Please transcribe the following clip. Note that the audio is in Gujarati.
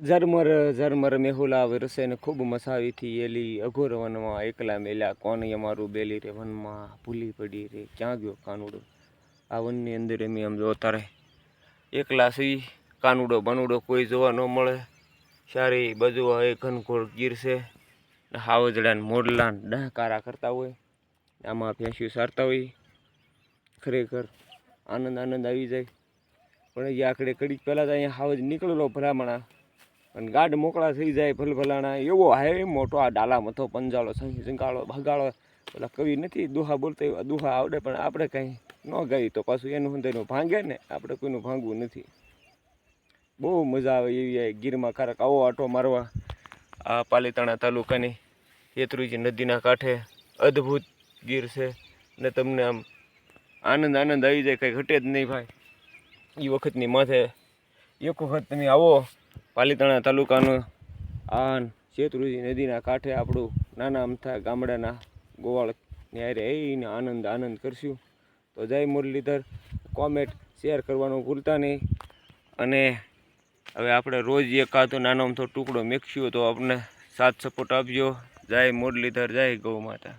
ઝરમર ઝરમર મેહુલા વરસે ખૂબ મસાવીથી એલી અઘોર વનમાં એકલા મેલ્યા કોણ અમારું બેલી રે વનમાં ભૂલી પડી રે ક્યાં ગયો કાનુડો. આ વનની અંદર એમ આમ જોતા રહે એકલા સી કાનુડો બનુડો કોઈ જોવા ન મળે. સારી બાજુ હવે ઘનઘોર ગીર છે. હાવજડા મોડલા ડહકારા કરતા હોય આમાં ભેંસ્યું સારતા હોય. ખરેખર આનંદ આવી જાય. પણ એ આખડે કડીક પહેલાં તો અહીંયા હાવજ નીકળેલો ભલામણા અને ગાઢ મોકળા થઈ જાય ભલભલાણા એવો હાય મોટો આ ડાલા મથો પંજાળો સંગાળો ભગાળો. પેલા કવિ નથી દુહા બોલતા એવા દુહા આવડે પણ આપણે કાંઈ ન ગાઈ તો પાછું એનું હંધાઈનું ભાંગે ને આપણે કોઈનું ભાંગવું નથી. બહુ મજા આવે એવી ગીરમાં કારક આવો આટો મારવા. આ પાલીતાણા તાલુકાની શેત્રુંજી નદીના કાંઠે અદ્ભુત ગીર છે ને તમને આમ આનંદ આવી જાય, કંઈ ઘટે જ નહીં ભાઈ. એ વખતની માથે એક વખત તમે આવો પાલીતાણા તાલુકાનું આ શેત્રુંજી નદીના કાંઠે આપણું નાના અમથા ગામડાના ગોવાળની હારે એને આનંદ કરશું. તો જય મુરલીધર. કોમેન્ટ શેર કરવાનું ભૂલતા નહીં. અને હવે આપણે રોજ એકાદો નાનો અમથો ટુકડો મેકશું તો આપણે સાથ સપોર્ટ આપજો. જય મુરલીધર, જય ગૌ માતા.